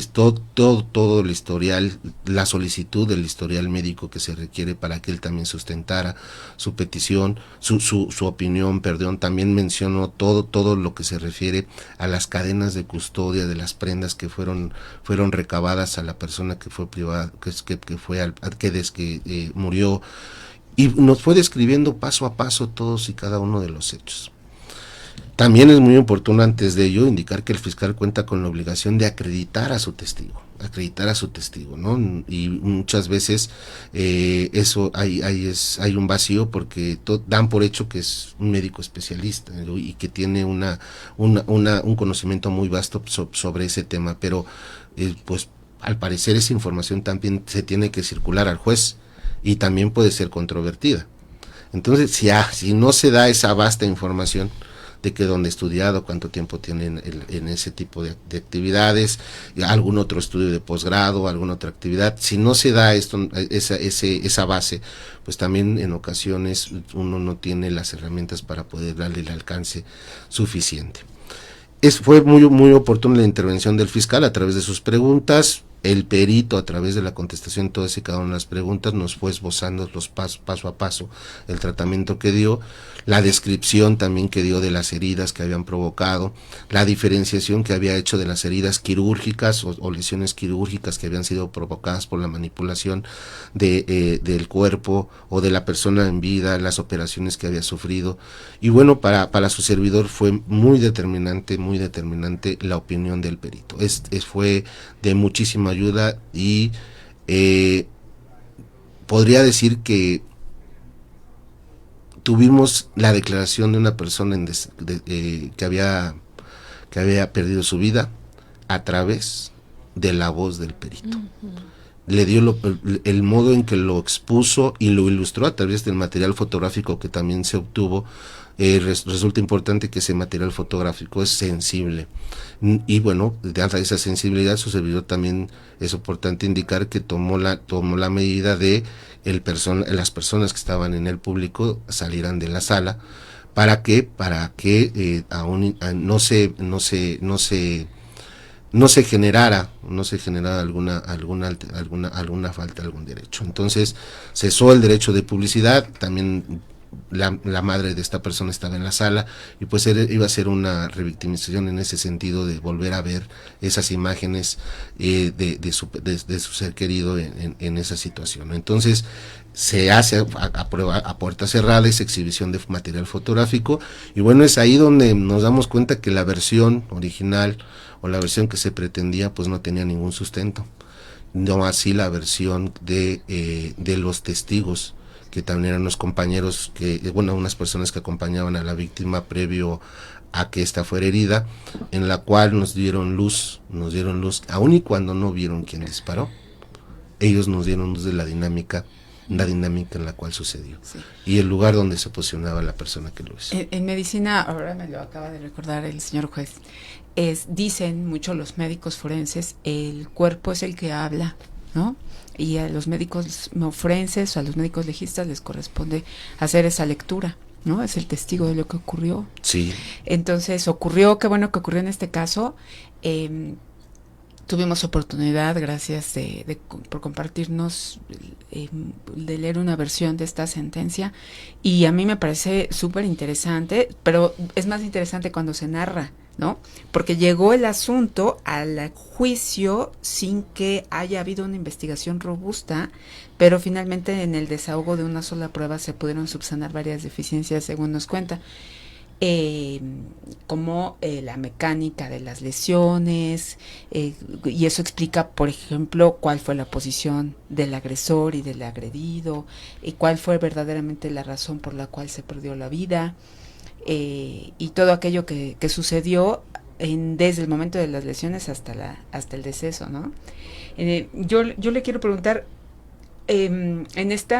historial, la solicitud del historial médico que se requiere para que él también sustentara su petición, su opinión, también mencionó todo lo que se refiere a las cadenas de custodia de las prendas que fueron recabadas a la persona que fue privada, que murió, y nos fue describiendo paso a paso todos y cada uno de los hechos. También es muy oportuno antes de ello indicar que el fiscal cuenta con la obligación de acreditar a su testigo, ¿no? Y muchas veces eso hay un vacío porque dan por hecho que es un médico especialista, ¿no? Y que tiene un conocimiento muy vasto sobre ese tema, pero pues al parecer esa información también se tiene que circular al juez y también puede ser controvertida. Entonces, si no se da esa vasta información de que dónde ha estudiado, cuánto tiempo tienen en ese tipo de actividades, algún otro estudio de posgrado, alguna otra actividad, si no se da esa base, pues también en ocasiones uno no tiene las herramientas para poder darle el alcance suficiente. Fue muy oportuna la intervención del fiscal a través de sus preguntas. el perito, a través de la contestación de todas y cada una de las preguntas, nos fue esbozando los paso a paso el tratamiento que dio, la descripción también que dio de las heridas que habían provocado, la diferenciación que había hecho de las heridas quirúrgicas o lesiones quirúrgicas que habían sido provocadas por la manipulación del cuerpo o de la persona en vida, las operaciones que había sufrido. Y bueno, para su servidor fue muy determinante la opinión del perito. Fue de muchísima ayuda y podría decir que tuvimos la declaración de una persona que había perdido su vida a través de la voz del perito. Le dio el modo en que lo expuso y lo ilustró a través del material fotográfico que también se obtuvo. Resulta importante que ese material fotográfico es sensible y bueno, de esa sensibilidad su servidor también es importante indicar que tomó la medida de las personas que estaban en el público salieran de la sala para que aún no se generara alguna falta, algún derecho. Entonces cesó el derecho de publicidad. También la madre de esta persona estaba en la sala y pues iba a ser una revictimización en ese sentido, de volver a ver esas imágenes de su ser querido en esa situación. Entonces se hace a puerta cerrada esa exhibición de material fotográfico y bueno, es ahí donde nos damos cuenta que la versión original o la versión que se pretendía pues no tenía ningún sustento, no así la versión de los testigos, que también eran los compañeros, unas personas que acompañaban a la víctima previo a que ésta fuera herida, en la cual nos dieron luz, aun y cuando no vieron quién disparó, ellos nos dieron luz de la dinámica en la cual sucedió, sí, y el lugar donde se posicionaba la persona que lo hizo. En medicina, ahora me lo acaba de recordar el señor juez, dicen mucho los médicos forenses, el cuerpo es el que habla, ¿no? Y a los médicos forenses o a los médicos legistas les corresponde hacer esa lectura, ¿no? Es el testigo de lo que ocurrió. Sí. Entonces qué bueno que ocurrió en este caso. Tuvimos oportunidad, gracias por compartirnos, de leer una versión de esta sentencia, y a mí me parece súper interesante, pero es más interesante cuando se narra, ¿no? Porque llegó el asunto al juicio sin que haya habido una investigación robusta, pero finalmente en el desahogo de una sola prueba se pudieron subsanar varias deficiencias, según nos cuenta, como la mecánica de las lesiones, y eso explica, por ejemplo, cuál fue la posición del agresor y del agredido, y cuál fue verdaderamente la razón por la cual se perdió la vida. Y todo aquello que sucedió desde el momento de las lesiones hasta el deceso, ¿no? Yo le quiero preguntar, en este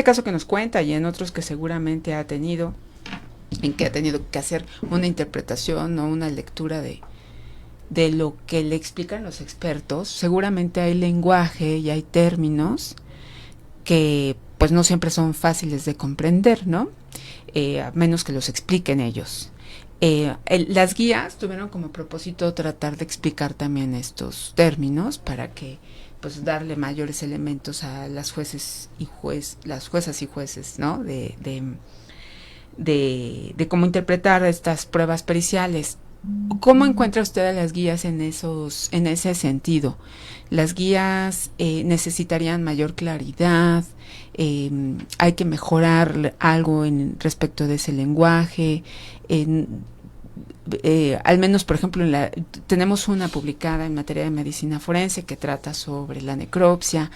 caso que nos cuenta y en otros que seguramente ha tenido que hacer una interpretación o una lectura de lo que le explican los expertos, seguramente hay lenguaje y hay términos que pues no siempre son fáciles de comprender, ¿no? A menos que los expliquen ellos. Las guías tuvieron como propósito tratar de explicar también estos términos para que pues darle mayores elementos a las juezas y jueces, ¿no? De cómo interpretar estas pruebas periciales. ¿Cómo encuentra usted a las guías en ese sentido? Las guías necesitarían mayor claridad, hay que mejorar algo respecto de ese lenguaje, al menos, por ejemplo, tenemos una publicada en materia de medicina forense que trata sobre la necropsia.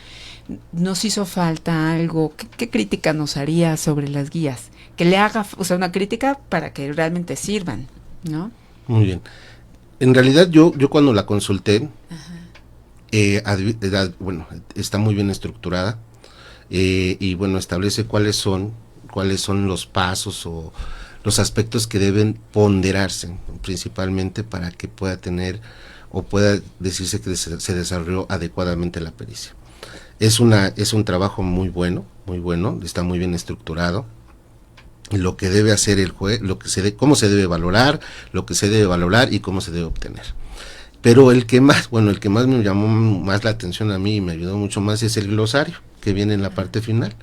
Nos hizo falta algo. ¿Qué crítica nos haría sobre las guías? Que le haga, una crítica para que realmente sirvan, ¿no? Muy bien. En realidad yo cuando la consulté, está muy bien estructurada, y bueno, establece cuáles son los pasos o los aspectos que deben ponderarse principalmente para que pueda tener o pueda decirse que se desarrolló adecuadamente la pericia. Es un trabajo muy bueno, está muy bien estructurado. Lo que debe hacer el juez, cómo se debe valorar, lo que se debe valorar y cómo se debe obtener. Pero el que más me llamó más la atención a mí y me ayudó mucho más es el glosario, que viene en la parte final.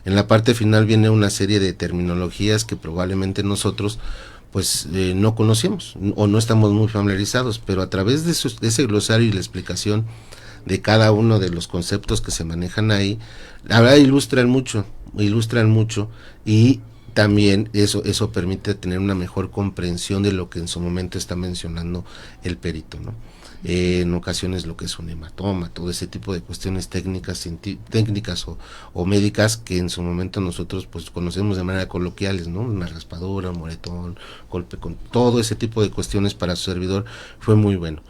En la parte final viene una serie de terminologías que probablemente nosotros pues no conocemos o no estamos muy familiarizados, pero a través de ese glosario y la explicación de cada uno de los conceptos que se manejan ahí, la verdad ilustran mucho y también eso permite tener una mejor comprensión de lo que en su momento está mencionando el perito, ¿no? En ocasiones lo que es un hematoma, todo ese tipo de cuestiones técnicas o médicas que en su momento nosotros pues conocemos de manera coloquiales, ¿no? Una raspadura, un moretón, golpe, con todo ese tipo de cuestiones para su servidor fue muy bueno.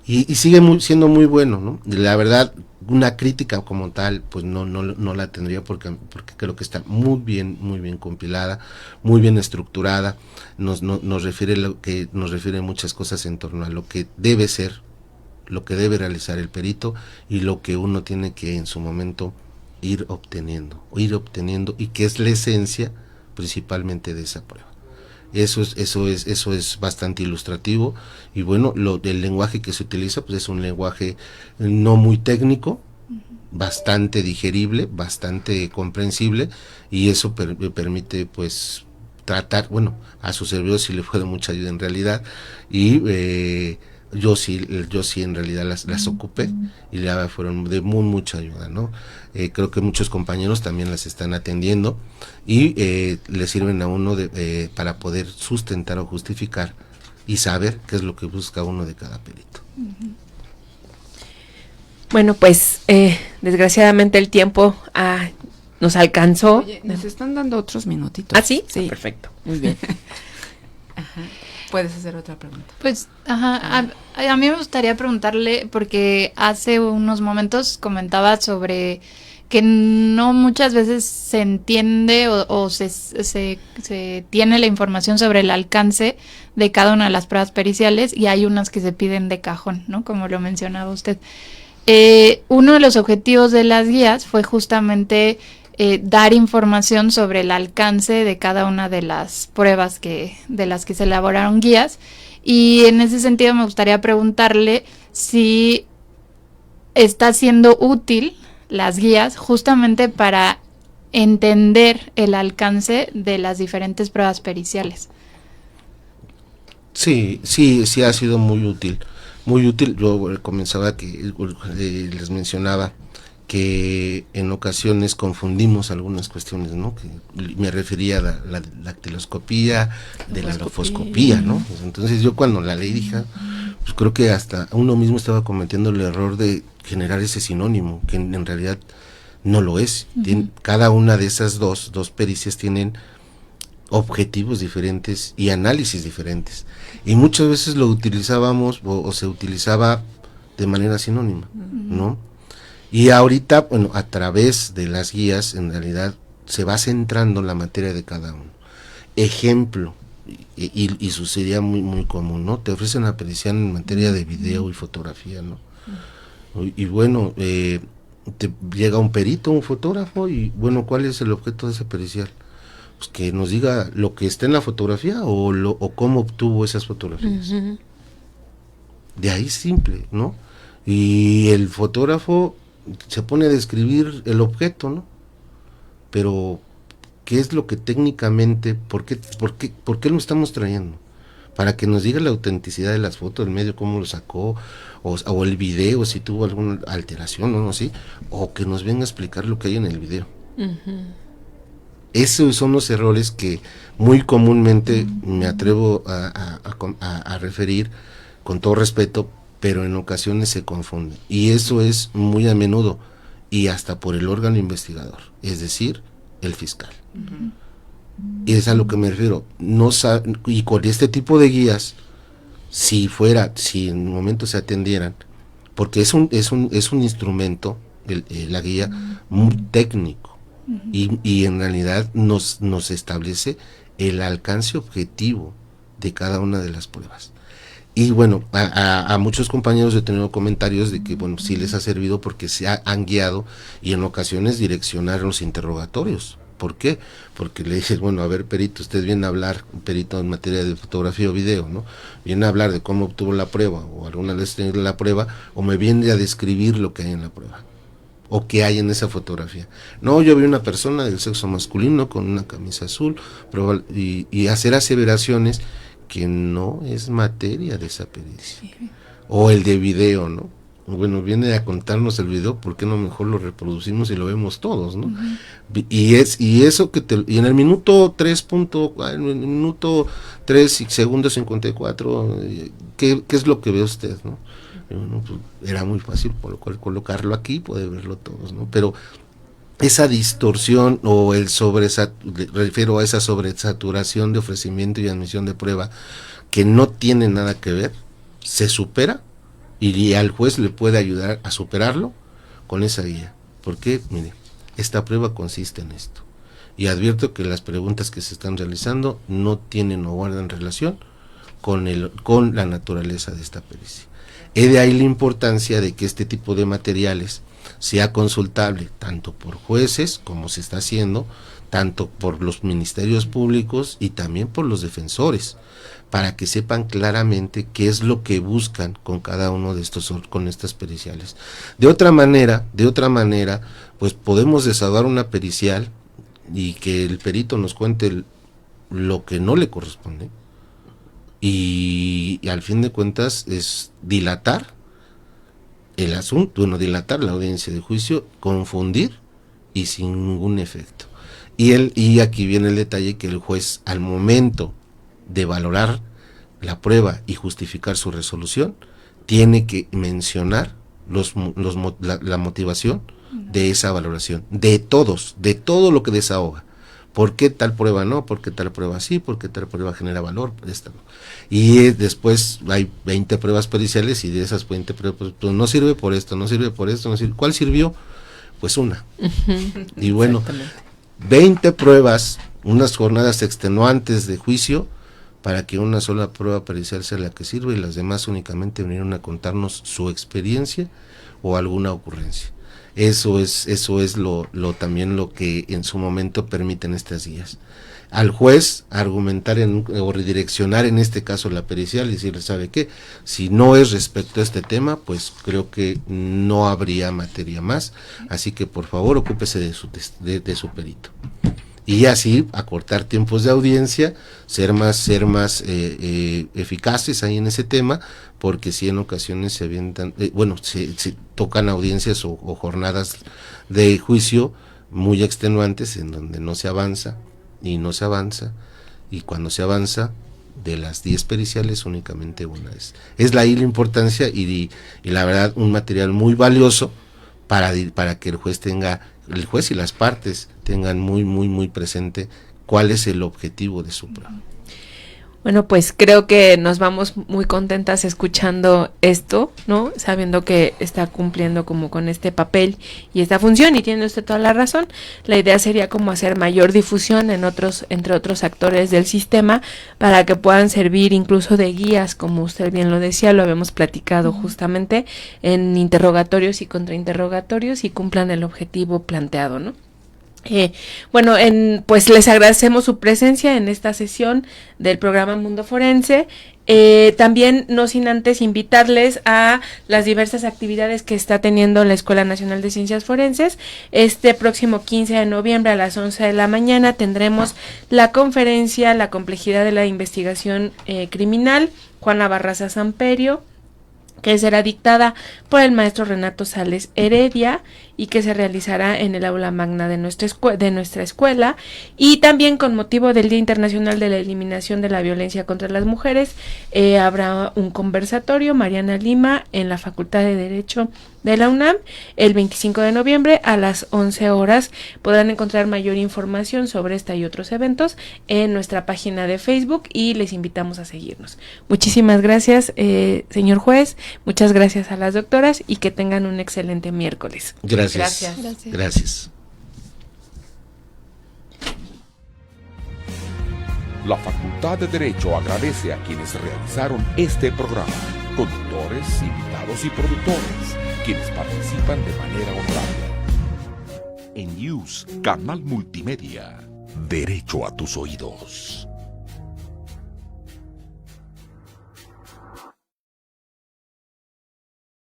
Y sigue siendo muy bueno, ¿no? La verdad, una crítica como tal, pues no la tendría porque creo que está muy bien compilada, muy bien estructurada, nos refiere muchas cosas en torno a lo que debe ser, lo que debe realizar el perito y lo que uno tiene que en su momento ir obteniendo y que es la esencia principalmente de esa prueba. Eso es bastante ilustrativo y bueno, el lenguaje que se utiliza pues es un lenguaje no muy técnico, bastante digerible, bastante comprensible y eso permite pues tratar, bueno, a su servidor sí le fue de mucha ayuda en realidad y yo sí en realidad las ocupé y ya fueron de mucha ayuda, ¿no? Creo que muchos compañeros también las están atendiendo y le sirven a uno para poder sustentar o justificar y saber qué es lo que busca uno de cada perito. Bueno, pues desgraciadamente el tiempo nos alcanzó. Oye, nos están dando otros minutitos. ¿Ah, sí? Sí. Perfecto, muy bien. Ajá. Puedes hacer otra pregunta. Pues, a mí me gustaría preguntarle, porque hace unos momentos comentaba sobre que no muchas veces se entiende o se tiene la información sobre el alcance de cada una de las pruebas periciales y hay unas que se piden de cajón, ¿no? Como lo mencionaba usted. Uno de los objetivos de las guías fue justamente dar información sobre el alcance de cada una de las pruebas de las que se elaboraron guías y en ese sentido me gustaría preguntarle si está siendo útil las guías justamente para entender el alcance de las diferentes pruebas periciales. Sí ha sido muy útil. Yo comenzaba les mencionaba que en ocasiones confundimos algunas cuestiones, ¿no? Que me refería a la dactiloscopía de la lofoscopía, ¿no? Entonces yo cuando la leí dije, pues creo que hasta uno mismo estaba cometiendo el error de generar ese sinónimo, que en realidad no lo es. Cada una de esas dos pericias tienen objetivos diferentes y análisis diferentes. Y muchas veces lo utilizábamos o se utilizaba de manera sinónima, ¿no? Y ahorita, bueno, a través de las guías, en realidad, se va centrando la materia de cada uno. Ejemplo, y sucedía muy común, ¿no? Te ofrecen una pericial en materia de video y fotografía, ¿no? Y bueno, te llega un perito, un fotógrafo, y bueno, ¿cuál es el objeto de esa pericial? Pues que nos diga lo que está en la fotografía o cómo obtuvo esas fotografías. De ahí simple, ¿no? Y el fotógrafo se pone a describir el objeto, ¿no? Pero ¿qué es lo que técnicamente, por qué lo estamos trayendo? Para que nos diga la autenticidad de las fotos, el medio cómo lo sacó, o el video, si tuvo alguna alteración o no, ¿sí? O que nos venga a explicar lo que hay en el video. Esos son los errores que muy comúnmente me atrevo a referir con todo respeto, pero en ocasiones se confunden. Y eso es muy a menudo, y hasta por el órgano investigador, es decir, el fiscal. Y es a lo que me refiero. Y con este tipo de guías, si en un momento se atendieran, porque es un instrumento, la guía, muy técnico, y en realidad nos establece el alcance objetivo de cada una de las pruebas. Y bueno, a muchos compañeros he tenido comentarios de que bueno, sí les ha servido porque se han guiado y en ocasiones direccionaron los interrogatorios ¿Por qué? Porque le dices, bueno, a ver, perito, usted viene a hablar, un perito en materia de fotografía o video, ¿no? Viene a hablar de cómo obtuvo la prueba, o alguna vez tiene la prueba, o me viene a describir lo que hay en la prueba, o qué hay en esa fotografía. No, yo vi una persona del sexo masculino con una camisa azul, y hacer aseveraciones que no es materia de esa pericia. Sí. O el de video, ¿no? Bueno, viene a contarnos el video, ¿por qué no mejor lo reproducimos y lo vemos todos, ¿no? Uh-huh. Y eso que y en el minuto 3 y segundo 54, ¿qué es lo que ve usted, no? Bueno, pues era muy fácil, por lo cual colocarlo aquí, puede verlo todos, ¿no? Pero esa distorsión o refiero a esa sobresaturación de ofrecimiento y admisión de prueba que no tiene nada que ver, se supera y al juez le puede ayudar a superarlo con esa guía. Porque, mire, esta prueba consiste en esto. Y advierto que las preguntas que se están realizando no tienen o guardan relación con la naturaleza de esta pericia. Es de ahí la importancia de que este tipo de materiales sea consultable tanto por jueces, como se está haciendo, tanto por los ministerios públicos y también por los defensores, para que sepan claramente qué es lo que buscan con cada uno de con estas periciales. De otra manera, pues podemos desahogar una pericial y que el perito nos cuente lo que no le corresponde, y al fin de cuentas es dilatar el asunto, dilatar la audiencia de juicio, confundir y sin ningún efecto. Y aquí viene el detalle, que el juez, al momento de valorar la prueba y justificar su resolución, tiene que mencionar la motivación de esa valoración, de todo lo que desahoga. ¿Por qué tal prueba no? ¿Por qué tal prueba sí? ¿Por qué tal prueba genera valor? Esta no. Y después hay 20 pruebas periciales, y de esas 20 pruebas, pues no sirve por esto, no sirve por esto, no sirve. ¿Cuál sirvió? Pues una. Uh-huh. Y bueno, 20 pruebas, unas jornadas extenuantes de juicio, para que una sola prueba pericial sea la que sirva, y las demás únicamente vinieron a contarnos su experiencia o alguna ocurrencia. Eso es también lo que en su momento permiten estas guías. Al juez argumentar o redireccionar en este caso la pericial y decirle, ¿sabe qué? Si no es respecto a este tema, pues creo que no habría materia más, así que por favor ocúpese de su perito. Y así acortar tiempos de audiencia, ser más eficaces ahí en ese tema, porque si en ocasiones se avientan, se tocan audiencias o jornadas de juicio muy extenuantes en donde no se avanza, y cuando se avanza, de las 10 periciales únicamente una es. Es ahí la importancia y la verdad un material muy valioso para que el juez y las partes tengan muy, muy, muy presente cuál es el objetivo de su prueba. Bueno, pues creo que nos vamos muy contentas escuchando esto, ¿no? Sabiendo que está cumpliendo como con este papel y esta función, y tiene usted toda la razón. La idea sería como hacer mayor difusión entre otros actores del sistema, para que puedan servir incluso de guías, como usted bien lo decía, lo habíamos platicado justamente, en interrogatorios y contrainterrogatorios, y cumplan el objetivo planteado, ¿no? Pues les agradecemos su presencia en esta sesión del programa Mundo Forense. También, no sin antes invitarles a las diversas actividades que está teniendo la Escuela Nacional de Ciencias Forenses. Este próximo 15 de noviembre a las 11 de la mañana tendremos la conferencia La complejidad de la investigación criminal, Juana Barraza Samperio, que será dictada por el maestro Renato Sales Heredia y que se realizará en el aula magna de nuestra escuela. Y también, con motivo del Día Internacional de la Eliminación de la Violencia contra las Mujeres, habrá un conversatorio, Mariana Lima, en la Facultad de Derecho de la UNAM, el 25 de noviembre a las 11 horas. Podrán encontrar mayor información sobre esta y otros eventos en nuestra página de Facebook, y les invitamos a seguirnos. Muchísimas gracias, señor juez, muchas gracias a las doctoras, y que tengan un excelente miércoles. Gracias. La Facultad de Derecho agradece a quienes realizaron este programa, conductores, invitados y productores, quienes participan de manera honoraria. en News Canal Multimedia. Derecho a tus oídos.